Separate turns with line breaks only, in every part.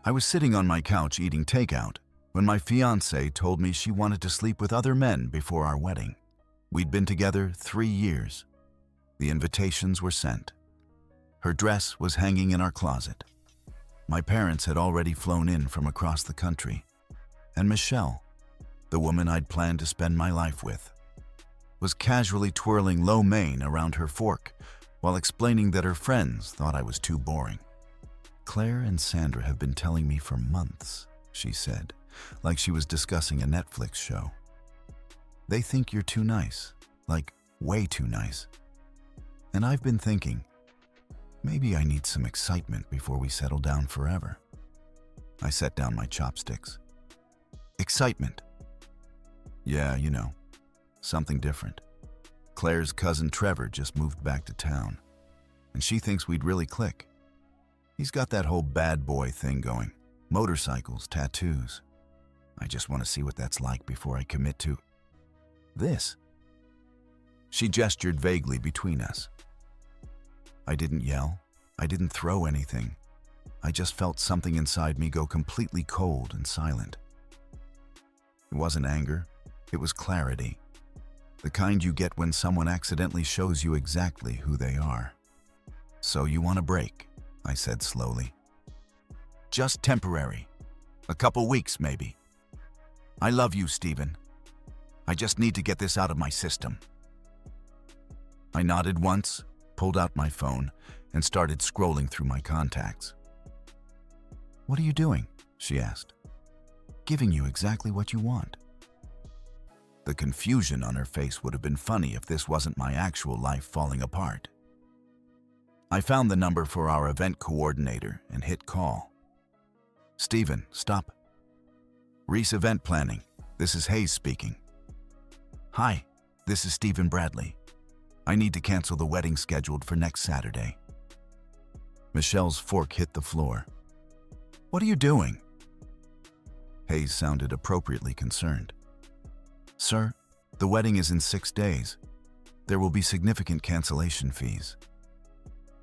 I was sitting on my couch eating takeout when my fiancée told me she wanted to sleep with other men before our wedding. We'd been together 3 years. The invitations were sent. Her dress was hanging in our closet. My parents had already flown in from across the country, and Michelle, the woman I'd planned to spend my life with, was casually twirling lo mein around her fork while explaining that her friends thought I was too boring. "Claire and Sandra have been telling me for months," she said, like she was discussing a Netflix show. "They think you're too nice, like way too nice. And I've been thinking, maybe I need some excitement before we settle down forever." I set down my chopsticks. "Excitement?" "Yeah, you know, something different. Claire's cousin Trevor just moved back to town, and she thinks we'd really click. He's got that whole bad boy thing going, motorcycles, tattoos. I just want to see what that's like before I commit to this." She gestured vaguely between us. I didn't yell. I didn't throw anything. I just felt something inside me go completely cold and silent. It wasn't anger. It was clarity. The kind you get when someone accidentally shows you exactly who they are. "So you want a break?" I said slowly. "Just temporary. A couple weeks, maybe. I love you, Stephen. I just need to get this out of my system." I nodded once, pulled out my phone, and started scrolling through my contacts. "What are you doing?" she asked. "Giving you exactly what you want." The confusion on her face would have been funny if this wasn't my actual life falling apart. I found the number for our event coordinator and hit call. "Stephen, stop. Reese Event Planning. This is Hayes speaking." "Hi, this is Stephen Bradley. I need to cancel the wedding scheduled for next Saturday." Michelle's fork hit the floor. "What are you doing?" Hayes sounded appropriately concerned. "Sir, the wedding is in 6 days. There will be significant cancellation fees."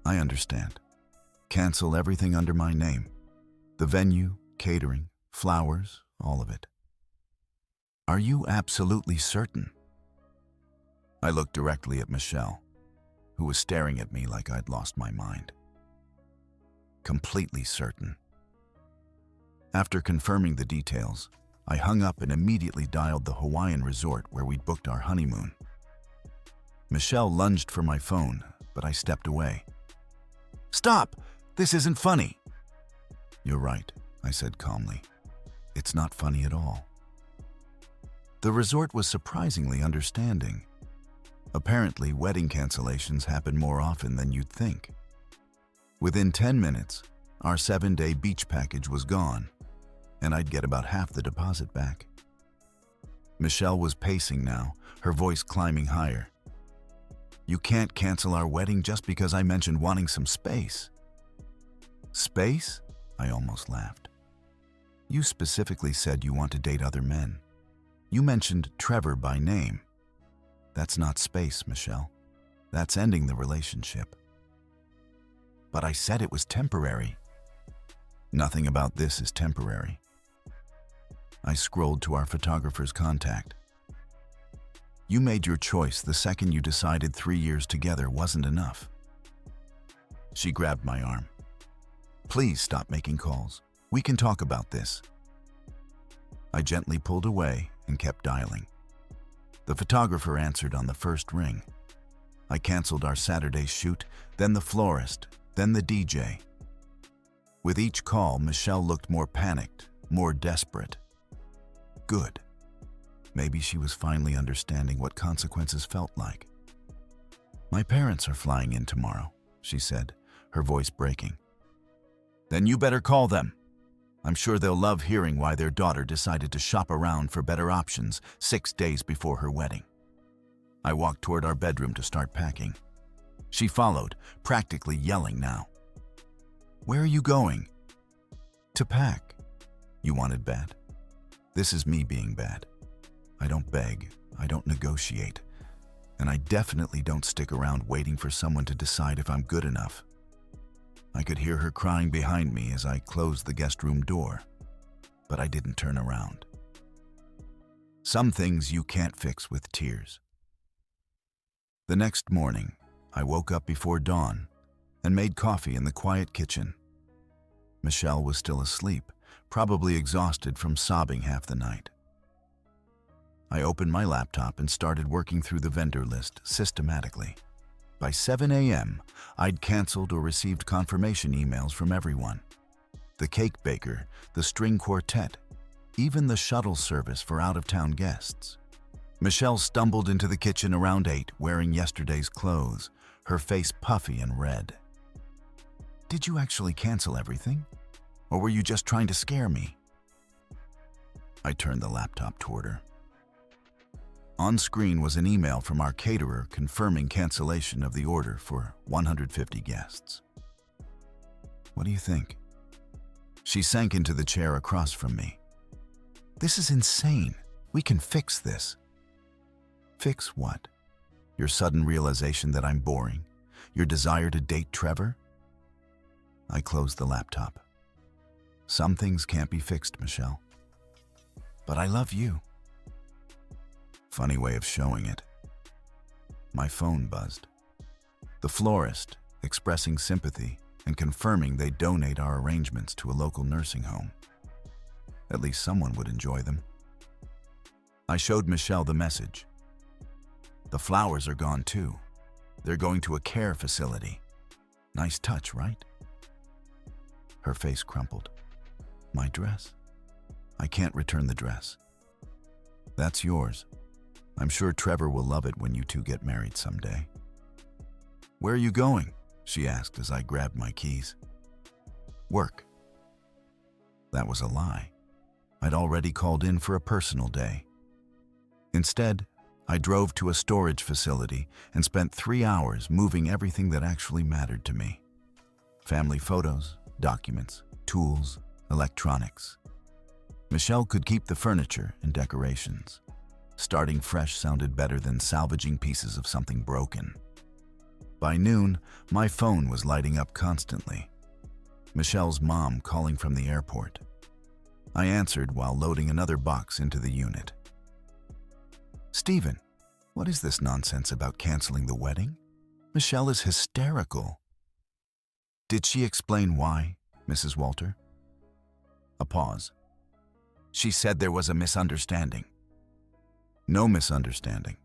"I understand. Cancel everything under my name. The venue, catering, flowers, all of it." "Are you absolutely certain?" I looked directly at Michelle, who was staring at me like I'd lost my mind. "Completely certain." After confirming the details, I hung up and immediately dialed the Hawaiian resort where we'd booked our honeymoon. Michelle lunged for my phone, but I stepped away. "Stop! This isn't funny." "You're right," I said calmly. "It's not funny at all." The resort was surprisingly understanding. Apparently, wedding cancellations happen more often than you'd think. Within 10 minutes, our 7-day beach package was gone, and I'd get about half the deposit back. Michelle was pacing now, her voice climbing higher. "You can't cancel our wedding just because I mentioned wanting some space." "Space?" I almost laughed. "You specifically said you want to date other men. You mentioned Trevor by name. That's not space, Michelle. That's ending the relationship." "But I said it was temporary." "Nothing about this is temporary." I scrolled to our photographer's contact. "You made your choice the second you decided 3 years together wasn't enough." She grabbed my arm. "Please stop making calls. We can talk about this." I gently pulled away and kept dialing. The photographer answered on the first ring. I canceled our Saturday shoot, then the florist, then the DJ. With each call, Michelle looked more panicked, more desperate. Good. Maybe she was finally understanding what consequences felt like. "My parents are flying in tomorrow," she said, her voice breaking. "Then you better call them. I'm sure they'll love hearing why their daughter decided to shop around for better options 6 days before her wedding." I walked toward our bedroom to start packing. She followed, practically yelling now. "Where are you going?" "To pack." "You wanted bad?" This is me being bad. I don't beg, I don't negotiate, and I definitely don't stick around waiting for someone to decide if I'm good enough. I could hear her crying behind me as I closed the guest room door, but I didn't turn around. Some things you can't fix with tears. The next morning, I woke up before dawn and made coffee in the quiet kitchen. Michelle was still asleep, probably exhausted from sobbing half the night. I opened my laptop and started working through the vendor list systematically. By 7 a.m., I'd canceled or received confirmation emails from everyone. The cake baker, the string quartet, even the shuttle service for out-of-town guests. Michelle stumbled into the kitchen around 8, wearing yesterday's clothes, her face puffy and red. "Did you actually cancel everything? Or were you just trying to scare me?" I turned the laptop toward her. On screen was an email from our caterer confirming cancellation of the order for 150 guests. "What do you think?" She sank into the chair across from me. "This is insane. We can fix this." "Fix what? Your sudden realization that I'm boring? Your desire to date Trevor?" I closed the laptop. "Some things can't be fixed, Michelle. But I love you." Funny way of showing it. My phone buzzed. The florist, expressing sympathy and confirming they'd donate our arrangements to a local nursing home. At least someone would enjoy them. I showed Michelle the message. "The flowers are gone too. They're going to a care facility. Nice touch, right?" Her face crumpled. "My dress? I can't return the dress. That's yours. I'm sure Trevor will love it when you two get married someday." "Where are you going?" she asked as I grabbed my keys. "Work." That was a lie. I'd already called in for a personal day. Instead, I drove to a storage facility and spent 3 hours moving everything that actually mattered to me. Family photos, documents, tools, electronics. Michelle could keep the furniture and decorations. Starting fresh sounded better than salvaging pieces of something broken. By noon, my phone was lighting up constantly. Michelle's mom calling from the airport. I answered while loading another box into the unit. "Stephen, what is this nonsense about canceling the wedding? Michelle is hysterical." "Did she explain why, Mrs. Walter?" A pause. "She said there was a misunderstanding." "No misunderstanding.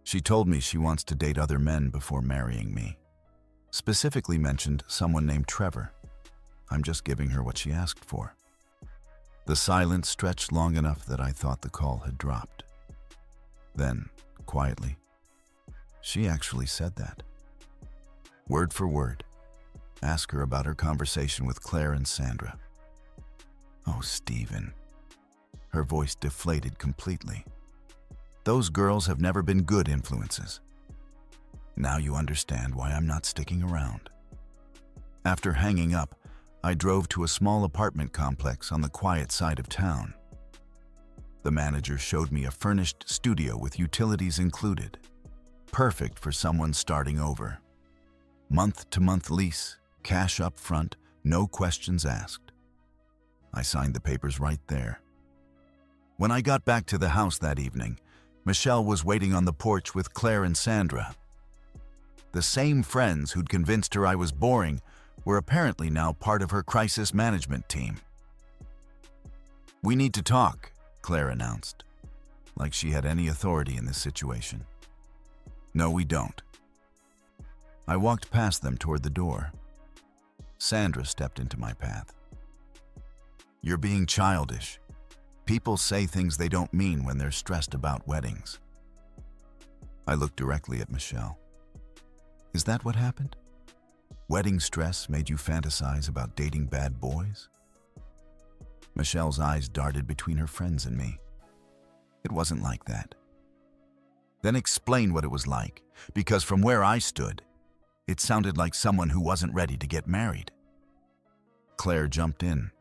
She told me she wants to date other men before marrying me. Specifically mentioned someone named Trevor. I'm just giving her what she asked for." The silence stretched long enough that I thought the call had dropped. Then, quietly, "She actually said that. Word for word. Ask her about her conversation with Claire and Sandra." "Oh, Stephen." Her voice deflated completely. "Those girls have never been good influences. Now you understand why I'm not sticking around." After hanging up, I drove to a small apartment complex on the quiet side of town. The manager showed me a furnished studio with utilities included. Perfect for someone starting over. Month-to-month lease, cash up front, no questions asked. I signed the papers right there. When I got back to the house that evening, Michelle was waiting on the porch with Claire and Sandra. The same friends who'd convinced her I was boring were apparently now part of her crisis management team. "We need to talk," Claire announced, like she had any authority in this situation. "No, we don't." I walked past them toward the door. Sandra stepped into my path. "You're being childish. People say things they don't mean when they're stressed about weddings." I looked directly at Michelle. "Is that what happened? Wedding stress made you fantasize about dating bad boys?" Michelle's eyes darted between her friends and me. "It wasn't like that." "Then explain what it was like, because from where I stood, it sounded like someone who wasn't ready to get married." Claire jumped in.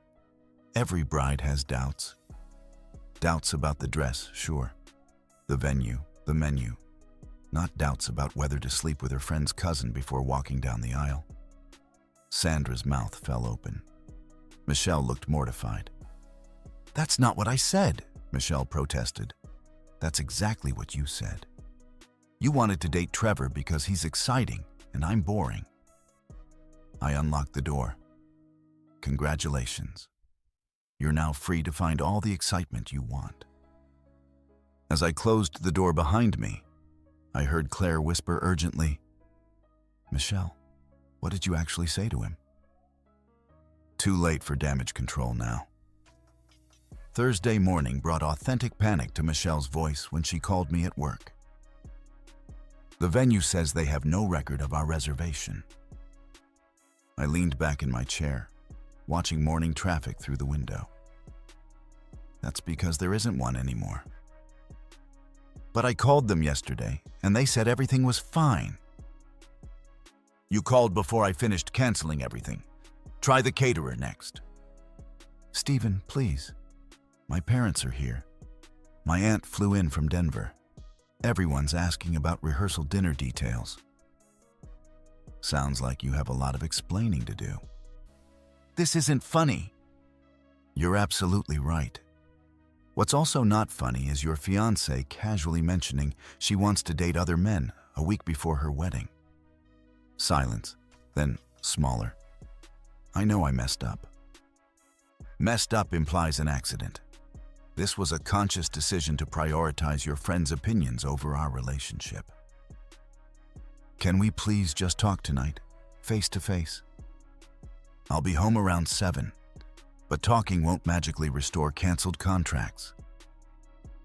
"Every bride has doubts. Doubts about the dress, sure. The venue, the menu. Not doubts about whether to sleep with her friend's cousin before walking down the aisle." Sandra's mouth fell open. Michelle looked mortified. "That's not what I said," Michelle protested. "That's exactly what you said. You wanted to date Trevor because he's exciting and I'm boring." I unlocked the door. "Congratulations. You're now free to find all the excitement you want." As I closed the door behind me, I heard Claire whisper urgently, "Michelle, what did you actually say to him?" Too late for damage control now. Thursday morning brought authentic panic to Michelle's voice when she called me at work. "The venue says they have no record of our reservation." I leaned back in my chair, watching morning traffic through the window. "That's because there isn't one anymore." "But I called them yesterday, and they said everything was fine." "You called before I finished canceling everything. Try the caterer next." "Stephen, please. My parents are here. My aunt flew in from Denver. Everyone's asking about rehearsal dinner details." "Sounds like you have a lot of explaining to do." "This isn't funny." "You're absolutely right. What's also not funny is your fiancée casually mentioning she wants to date other men a week before her wedding." Silence, then smaller. "I know I messed up." "Messed up implies an accident. This was a conscious decision to prioritize your friend's opinions over our relationship." "Can we please just talk tonight, face to face?" "I'll be home around 7, but talking won't magically restore canceled contracts."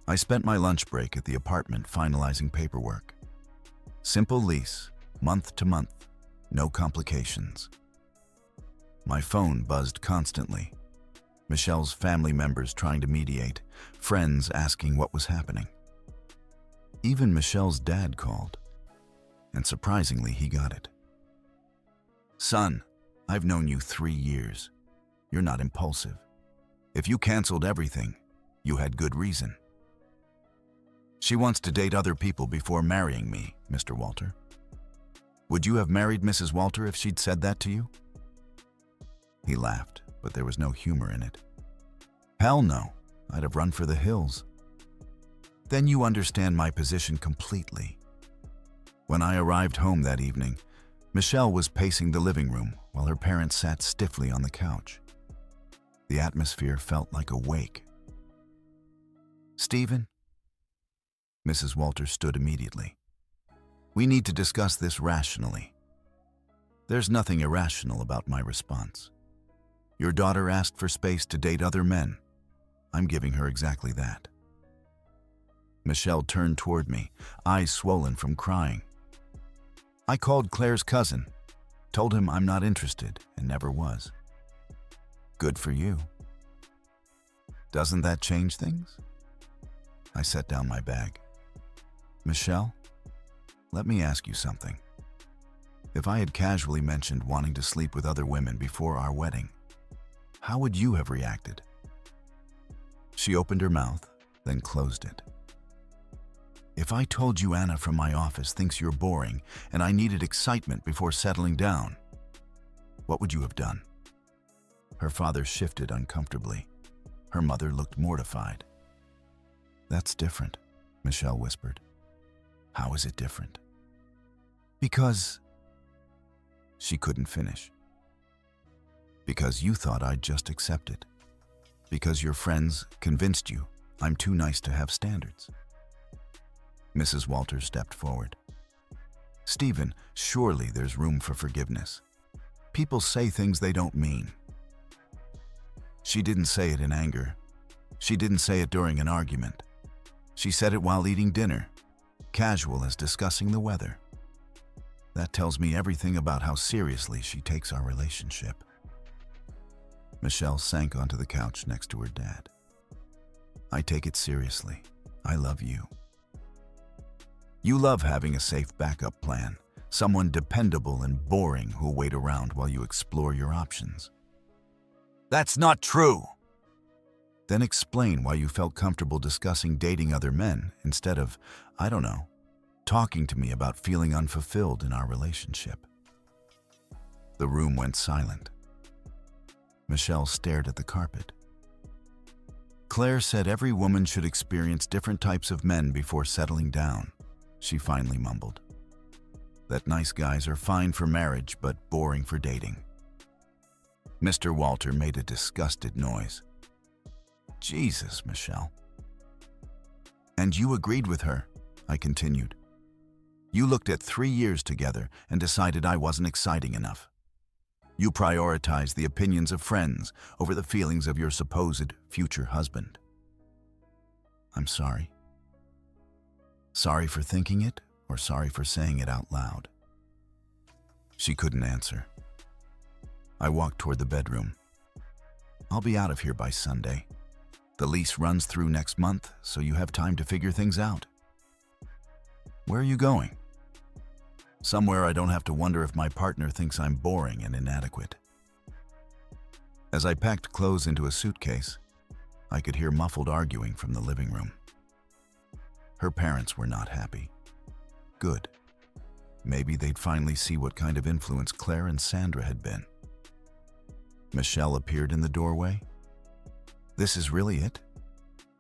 I spent my lunch break at the apartment finalizing paperwork. Simple lease, month to month, no complications. My phone buzzed constantly. Michelle's family members trying to mediate, friends asking what was happening. Even Michelle's dad called, and surprisingly, he got it. "Son, I've known you 3 years. You're not impulsive. If you canceled everything, you had good reason." "She wants to date other people before marrying me, Mr. Walter." "Would you have married Mrs. Walter if she'd said that to you?" He laughed, but there was no humor in it. "Hell no, I'd have run for the hills." "Then you understand my position completely." When I arrived home that evening, Michelle was pacing the living room while her parents sat stiffly on the couch. The atmosphere felt like a wake. "Stephen?" Mrs. Walter stood immediately. "We need to discuss this rationally." There's nothing irrational about my response. Your daughter asked for space to date other men. I'm giving her exactly that. Michelle turned toward me, eyes swollen from crying. "I called Claire's cousin, told him I'm not interested and never was." "Good for you. Doesn't that change things?" I set down my bag. "Michelle, let me ask you something. If I had casually mentioned wanting to sleep with other women before our wedding, how would you have reacted?" She opened her mouth, then closed it. "If I told you Anna from my office thinks you're boring and I needed excitement before settling down, what would you have done?" Her father shifted uncomfortably. Her mother looked mortified. "That's different," Michelle whispered. "How is it different?" "Because..." She couldn't finish. "Because you thought I'd just accept it. Because your friends convinced you I'm too nice to have standards." Mrs. Walter stepped forward. "Stephen, surely there's room for forgiveness. People say things they don't mean." She didn't say it in anger. She didn't say it during an argument. She said it while eating dinner, casual as discussing the weather. That tells me everything about how seriously she takes our relationship. Michelle sank onto the couch next to her dad. "I take it seriously. I love you. You love having a safe backup plan, someone dependable and boring who'll wait around while you explore your options." "That's not true." "Then explain why you felt comfortable discussing dating other men instead of, I don't know, talking to me about feeling unfulfilled in our relationship." The room went silent. Michelle stared at the carpet. Claire said every woman should experience different types of men before settling down, she finally mumbled. That nice guys are fine for marriage, but boring for dating. Mr. Walter made a disgusted noise. Jesus, Michelle. And you agreed with her, I continued. You looked at 3 years together and decided I wasn't exciting enough. You prioritized the opinions of friends over the feelings of your supposed future husband. I'm sorry. Sorry for thinking it, or sorry for saying it out loud? She couldn't answer. I walked toward the bedroom. I'll be out of here by Sunday. The lease runs through next month, so you have time to figure things out. Where are you going? Somewhere I don't have to wonder if my partner thinks I'm boring and inadequate. As I packed clothes into a suitcase, I could hear muffled arguing from the living room. Her parents were not happy. Good. Maybe they'd finally see what kind of influence Claire and Sandra had been. Michelle appeared in the doorway. This is really it?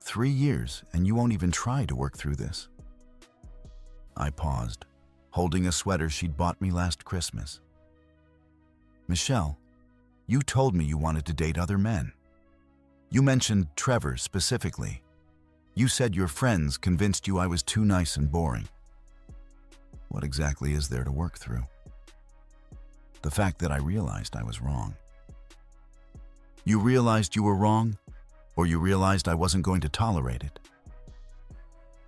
3 years, and you won't even try to work through this? I paused, holding a sweater she'd bought me last Christmas. Michelle, you told me you wanted to date other men. You mentioned Trevor specifically. You said your friends convinced you I was too nice and boring. What exactly is there to work through? The fact that I realized I was wrong. You realized you were wrong, or you realized I wasn't going to tolerate it?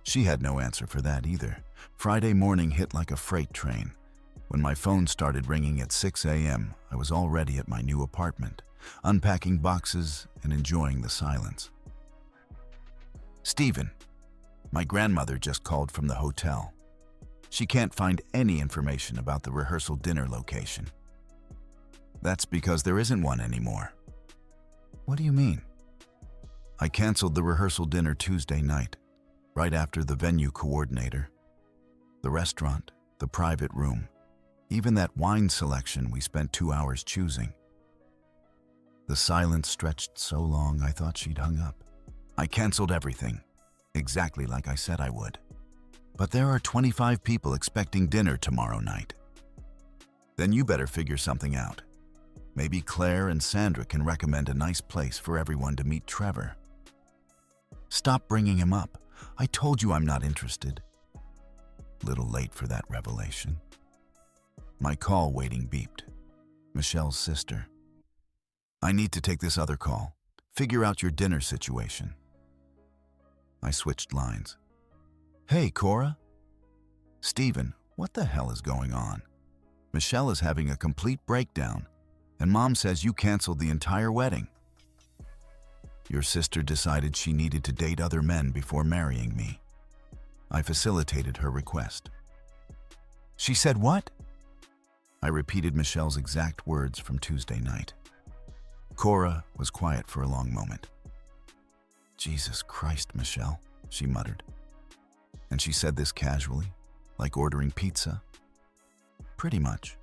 She had no answer for that either. Friday morning hit like a freight train. When my phone started ringing at 6 a.m., I was already at my new apartment, unpacking boxes and enjoying the silence. Stephen, my grandmother just called from the hotel. She can't find any information about the rehearsal dinner location. That's because there isn't one anymore. What do you mean? I canceled the rehearsal dinner Tuesday night, right after the venue coordinator. The restaurant, the private room, even that wine selection we spent 2 hours choosing. The silence stretched so long I thought she'd hung up. I canceled everything, exactly like I said I would. But there are 25 people expecting dinner tomorrow night. Then you better figure something out. Maybe Claire and Sandra can recommend a nice place for everyone to meet Trevor. Stop bringing him up. I told you I'm not interested. Little late for that revelation. My call waiting beeped. Michelle's sister. I need to take this other call. Figure out your dinner situation. I switched lines. Hey, Cora. Stephen, what the hell is going on? Michelle is having a complete breakdown, and Mom says you canceled the entire wedding. Your sister decided she needed to date other men before marrying me. I facilitated her request. She said what? I repeated Michelle's exact words from Tuesday night. Cora was quiet for a long moment. Jesus Christ, Michelle, she muttered. And she said this casually, like ordering pizza. Pretty much.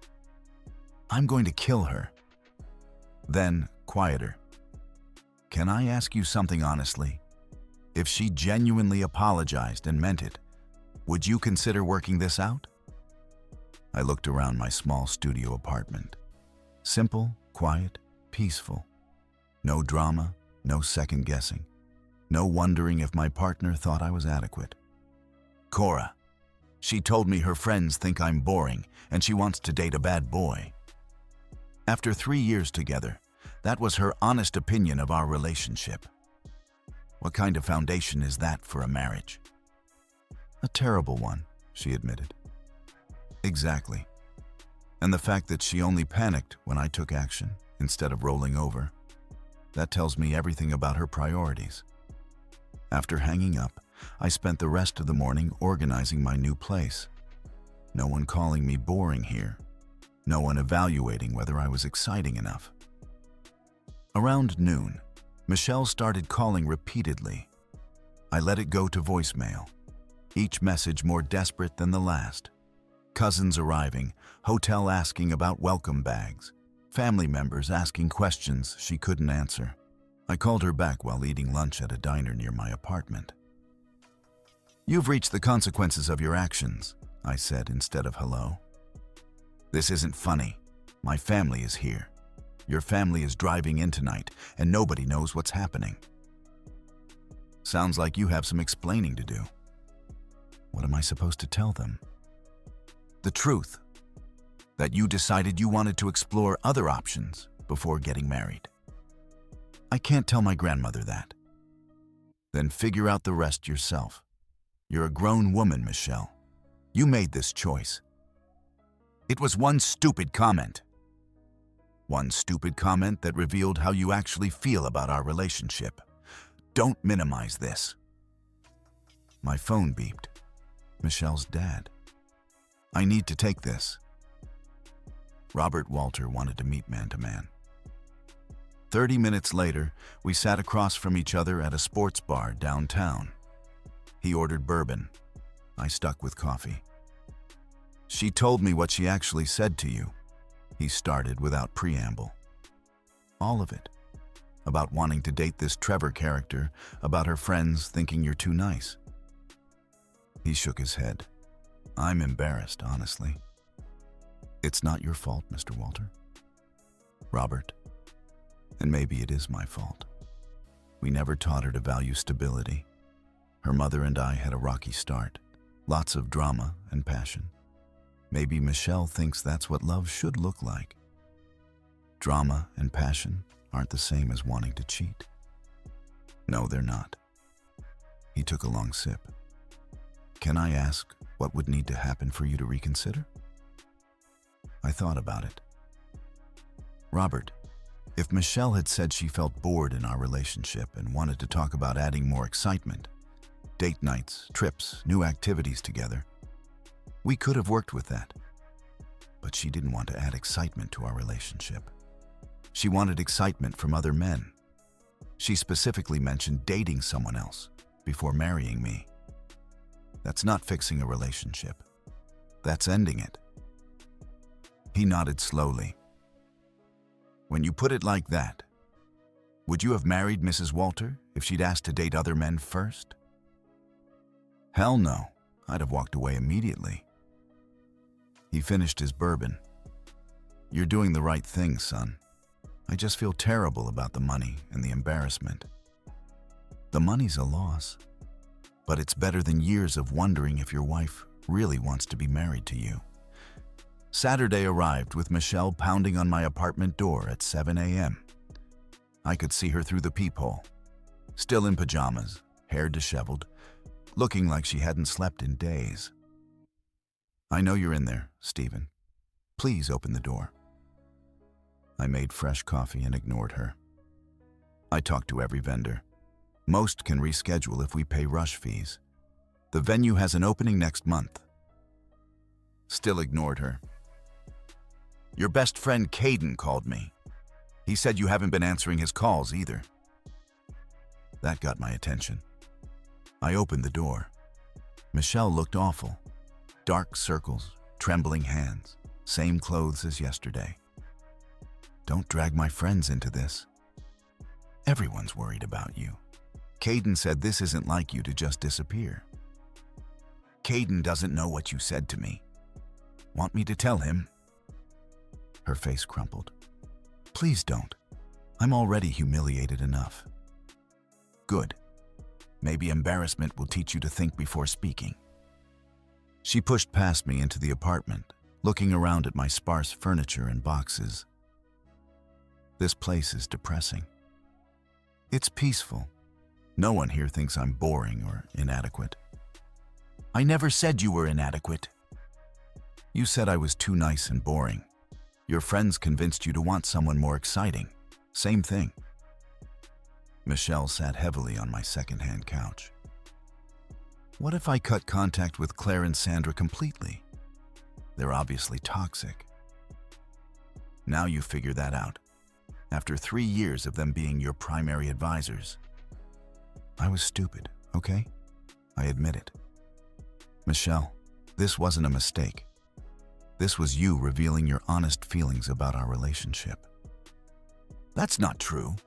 I'm going to kill her. Then, quieter. Can I ask you something honestly? If she genuinely apologized and meant it, would you consider working this out? I looked around my small studio apartment. Simple, quiet, peaceful. No drama, no second guessing. No wondering if my partner thought I was adequate. Cora. She told me her friends think I'm boring and she wants to date a bad boy. After 3 years together, that was her honest opinion of our relationship. What kind of foundation is that for a marriage? A terrible one, she admitted. Exactly. And the fact that she only panicked when I took action instead of rolling over, that tells me everything about her priorities. After hanging up, I spent the rest of the morning organizing my new place. No one calling me boring here. No one evaluating whether I was exciting enough. Around noon, Michelle started calling repeatedly. I let it go to voicemail, each message more desperate than the last. Cousins arriving, hotel asking about welcome bags, Family members asking questions she couldn't answer. I called her back while eating lunch at a diner near my apartment. "You've reached the consequences of your actions," I said instead of hello. "This isn't funny. My family is here. Your family is driving in tonight, and nobody knows what's happening." "Sounds like you have some explaining to do." "What am I supposed to tell them?" "The truth. That you decided you wanted to explore other options before getting married." "I can't tell my grandmother that." "Then figure out the rest yourself. You're a grown woman, Michelle. You made this choice." "It was one stupid comment." "One stupid comment that revealed how you actually feel about our relationship. Don't minimize this." My phone beeped. Michelle's dad. "I need to take this." Robert Walter wanted to meet man-to-man. 30 minutes later, we sat across from each other at a sports bar downtown. He ordered bourbon. I stuck with coffee. "She told me what she actually said to you," he started without preamble. "All of it. About wanting to date this Trevor character, about her friends thinking you're too nice." He shook his head. "I'm embarrassed, honestly." "It's not your fault, Mr. Walter." "Robert, and maybe it is my fault. We never taught her to value stability. Her mother and I had a rocky start, lots of drama and passion. Maybe Michelle thinks that's what love should look like. Drama and passion aren't the same as wanting to cheat." "No, they're not." He took a long sip. "Can I ask what would need to happen for you to reconsider?" I thought about it. "Robert, if Michelle had said she felt bored in our relationship and wanted to talk about adding more excitement, date nights, trips, new activities together, we could have worked with that. But she didn't want to add excitement to our relationship. She wanted excitement from other men. She specifically mentioned dating someone else before marrying me. That's not fixing a relationship. That's ending it." He nodded slowly. "When you put it like that, would you have married Mrs. Walter if she'd asked to date other men first?" "Hell no. I'd have walked away immediately." He finished his bourbon. "You're doing the right thing, son. I just feel terrible about the money and the embarrassment. The money's a loss, but it's better than years of wondering if your wife really wants to be married to you." Saturday arrived with Michelle pounding on my apartment door at 7 a.m. I could see her through the peephole, still in pajamas, hair disheveled, looking like she hadn't slept in days. "I know you're in there, Stephen. Please open the door." I made fresh coffee and ignored her. "I talked to every vendor. Most can reschedule if we pay rush fees. The venue has an opening next month." Still ignored her. "Your best friend Caden called me. He said you haven't been answering his calls either." That got my attention. I opened the door. Michelle looked awful. Dark circles, trembling hands, same clothes as yesterday. "Don't drag my friends into this. Everyone's worried about you. Caden said this isn't like you to just disappear." "Caden doesn't know what you said to me. Want me to tell him?" Her face crumpled. "Please don't. I'm already humiliated enough." "Good. Maybe embarrassment will teach you to think before speaking." She pushed past me into the apartment, looking around at my sparse furniture and boxes. "This place is depressing. It's peaceful. No one here thinks I'm boring or inadequate." "I never said you were inadequate." "You said I was too nice and boring. Your friends convinced you to want someone more exciting. Same thing." Michelle sat heavily on my second-hand couch. "What if I cut contact with Claire and Sandra completely? They're obviously toxic." "Now you figure that out, after 3 years of them being your primary advisors." I was stupid, okay? I admit it. "Michelle, this wasn't a mistake. This was you revealing your honest feelings about our relationship. That's not true.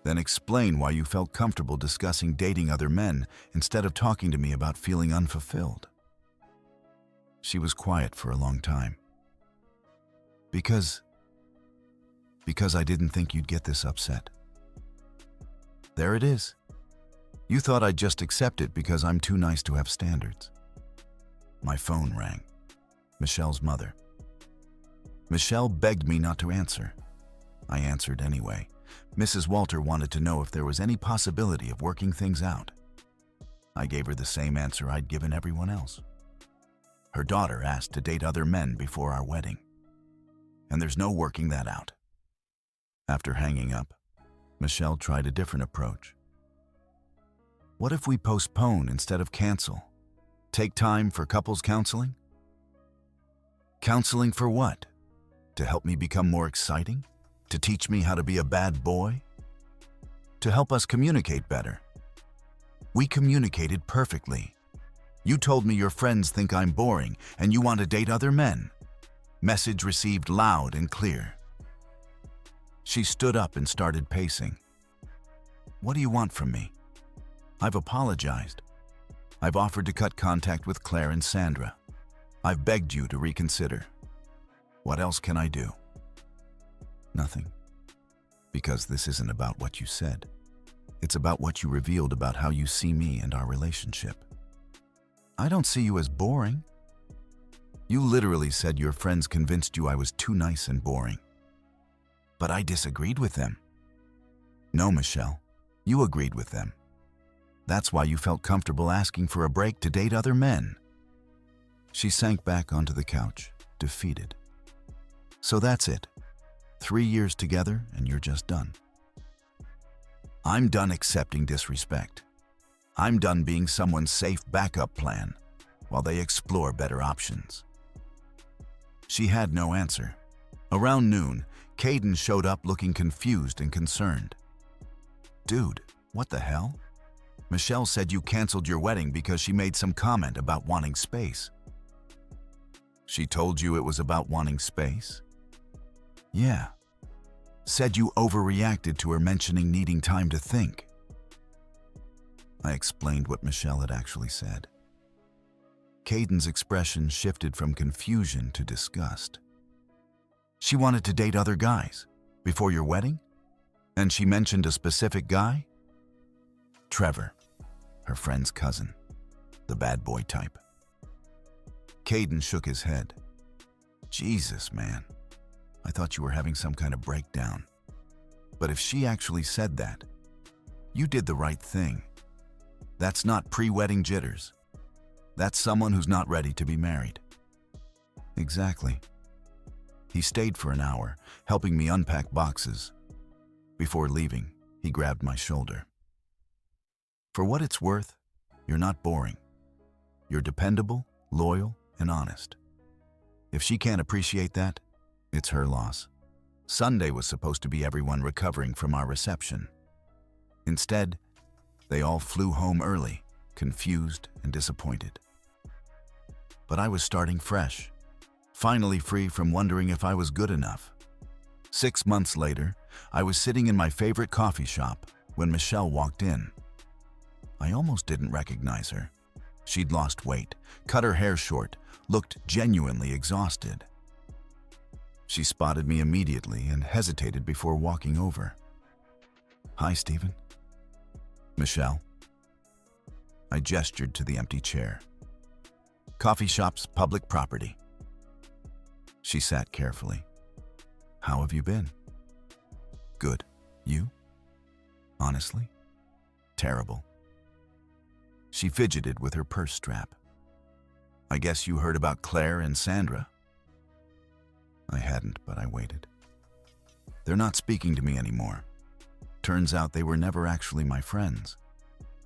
Then explain why you felt comfortable discussing dating other men instead of talking to me about feeling unfulfilled. She was quiet for a long time. Because I didn't think you'd get this upset. There it is. You thought I'd just accept it because I'm too nice to have standards. My phone rang. Michelle's mother. Michelle begged me not to answer. I answered anyway. Mrs. Walter wanted to know if there was any possibility of working things out. I gave her the same answer I'd given everyone else. Her daughter asked to date other men before our wedding. And there's no working that out. After hanging up, Michelle tried a different approach. What if we postpone instead of cancel? Take time for couples counseling? Counseling for what? To help me become more exciting? To teach me how to be a bad boy? To help us communicate better? We communicated perfectly. You told me your friends think I'm boring and you want to date other men. Message received loud and clear. She stood up and started pacing. What do you want from me? I've apologized. I've offered to cut contact with Claire and Sandra. I've begged you to reconsider. What else can I do? Nothing. Because this isn't about what you said. It's about what you revealed about how you see me and our relationship. I don't see you as boring. You literally said your friends convinced you I was too nice and boring. But I disagreed with them. No, Michelle, you agreed with them. That's why you felt comfortable asking for a break to date other men. She sank back onto the couch, defeated. So that's it. 3 years together and you're just done. I'm done accepting disrespect. I'm done being someone's safe backup plan while they explore better options. She had no answer. Around noon, Caden showed up looking confused and concerned. Dude, what the hell? Michelle said you canceled your wedding because she made some comment about wanting space. She told you it was about wanting space? Yeah. Said you overreacted to her mentioning needing time to think. I explained what Michelle had actually said. Caden's expression shifted from confusion to disgust. She wanted to date other guys before your wedding? And she mentioned a specific guy? Trevor, her friend's cousin, the bad boy type. Caden shook his head. Jesus, man. I thought you were having some kind of breakdown. But if she actually said that, you did the right thing. That's not pre-wedding jitters. That's someone who's not ready to be married. Exactly. He stayed for an hour, helping me unpack boxes. Before leaving, he grabbed my shoulder. For what it's worth, you're not boring. You're dependable, loyal, and honest. If she can't appreciate that, it's her loss. Sunday was supposed to be everyone recovering from our reception. Instead, they all flew home early, confused and disappointed. But I was starting fresh, finally free from wondering if I was good enough. 6 months later, I was sitting in my favorite coffee shop when Michelle walked in. I almost didn't recognize her. She'd lost weight, cut her hair short, looked genuinely exhausted. She spotted me immediately and hesitated before walking over. Hi, Stephen. Michelle. I gestured to the empty chair. Coffee shop's public property. She sat carefully. How have you been? Good. You? Honestly? Terrible. She fidgeted with her purse strap. I guess you heard about Claire and Sandra. I hadn't, but I waited. They're not speaking to me anymore. Turns out they were never actually my friends.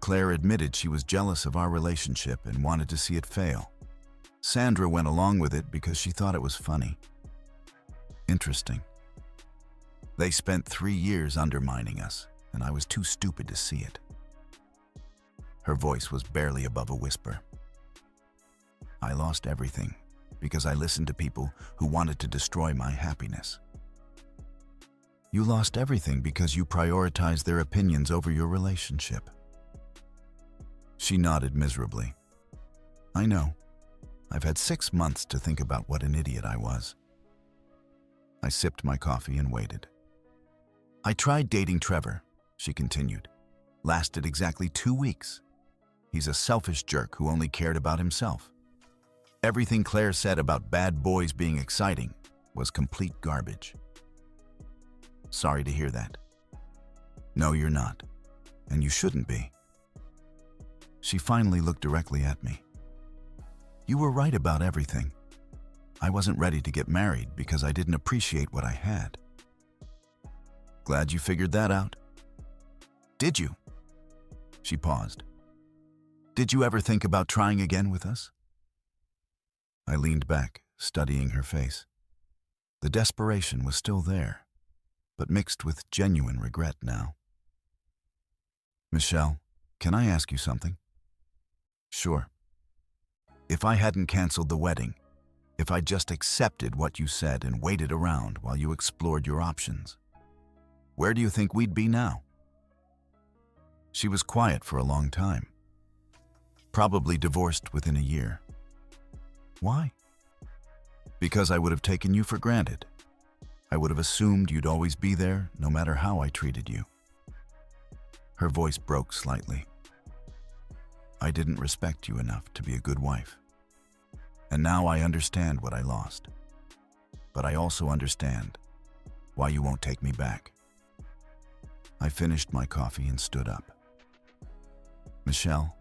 Claire admitted she was jealous of our relationship and wanted to see it fail. Sandra went along with it because she thought it was funny. Interesting. They spent 3 years undermining us, and I was too stupid to see it. Her voice was barely above a whisper. I lost everything. because I listened to people who wanted to destroy my happiness. You lost everything because you prioritized their opinions over your relationship. She nodded miserably. I know. I've had 6 months to think about what an idiot I was. I sipped my coffee and waited. I tried dating Trevor, she continued. Lasted exactly 2 weeks. He's a selfish jerk who only cared about himself. Everything Claire said about bad boys being exciting was complete garbage. Sorry to hear that. No, you're not, and you shouldn't be. She finally looked directly at me. You were right about everything. I wasn't ready to get married because I didn't appreciate what I had. Glad you figured that out. Did you? She paused. Did you ever think about trying again with us? I leaned back, studying her face. The desperation was still there, but mixed with genuine regret now. Michelle, can I ask you something? Sure. If I hadn't canceled the wedding, if I just accepted what you said and waited around while you explored your options, where do you think we'd be now? She was quiet for a long time. Probably divorced within a year. Why? Because I would have taken you for granted. I would have assumed you'd always be there, no matter how I treated you. Her voice broke slightly. I didn't respect you enough to be a good wife. And now I understand what I lost. But I also understand why you won't take me back. I finished my coffee and stood up. Michelle,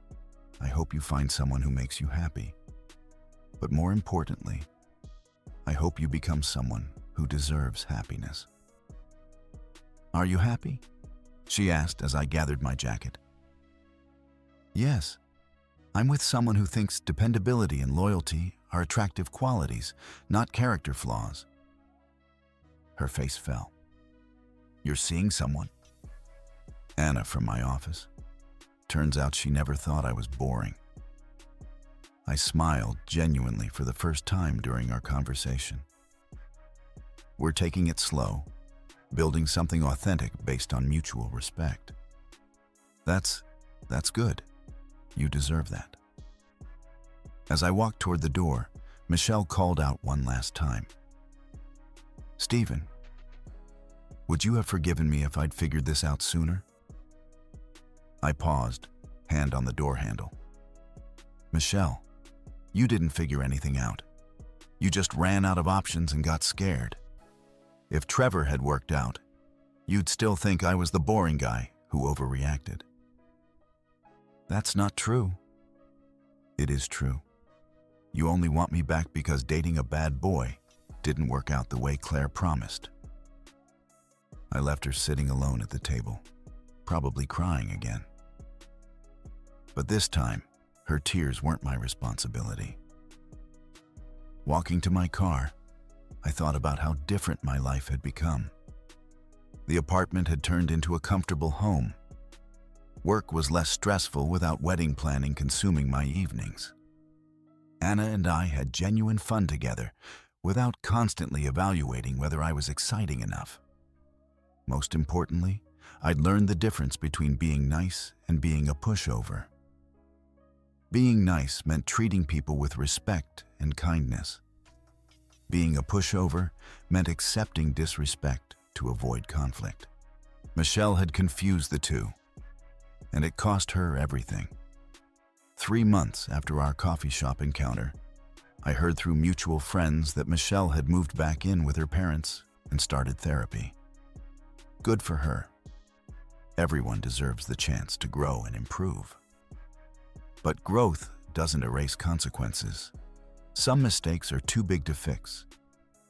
I hope you find someone who makes you happy. But more importantly, I hope you become someone who deserves happiness. Are you happy? She asked as I gathered my jacket. Yes, I'm with someone who thinks dependability and loyalty are attractive qualities, not character flaws. Her face fell. You're seeing someone? Anna from my office. Turns out she never thought I was boring. I smiled genuinely for the first time during our conversation. We're taking it slow, building something authentic based on mutual respect. That's good. You deserve that. As I walked toward the door, Michelle called out one last time. Stephen, would you have forgiven me if I'd figured this out sooner? I paused, hand on the door handle. Michelle, you didn't figure anything out. You just ran out of options and got scared. If Trevor had worked out, you'd still think I was the boring guy who overreacted. That's not true. It is true. You only want me back because dating a bad boy didn't work out the way Claire promised. I left her sitting alone at the table, probably crying again. But this time, her tears weren't my responsibility. Walking to my car, I thought about how different my life had become. The apartment had turned into a comfortable home. Work was less stressful without wedding planning consuming my evenings. Anna and I had genuine fun together without constantly evaluating whether I was exciting enough. Most importantly, I'd learned the difference between being nice and being a pushover. Being nice meant treating people with respect and kindness. Being a pushover meant accepting disrespect to avoid conflict. Michelle had confused the two, and it cost her everything. 3 months after our coffee shop encounter, I heard through mutual friends that Michelle had moved back in with her parents and started therapy. Good for her. Everyone deserves the chance to grow and improve. But growth doesn't erase consequences. Some mistakes are too big to fix,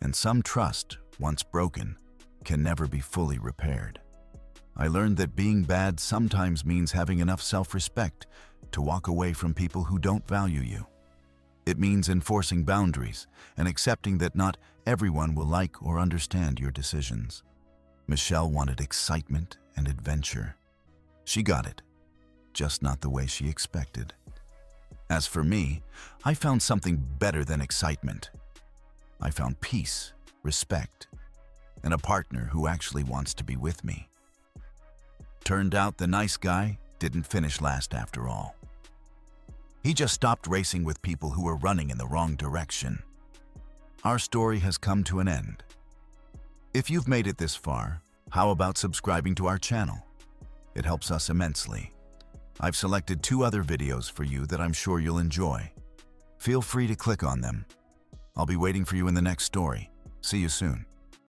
and some trust, once broken, can never be fully repaired. I learned that being bad sometimes means having enough self-respect to walk away from people who don't value you. It means enforcing boundaries and accepting that not everyone will like or understand your decisions. Michelle wanted excitement and adventure. She got it, just not the way she expected. As for me, I found something better than excitement. I found peace, respect, and a partner who actually wants to be with me. Turned out the nice guy didn't finish last after all. He just stopped racing with people who were running in the wrong direction. Our story has come to an end. If you've made it this far, how about subscribing to our channel? It helps us immensely. I've selected 2 other videos for you that I'm sure you'll enjoy. Feel free to click on them. I'll be waiting for you in the next story. See you soon.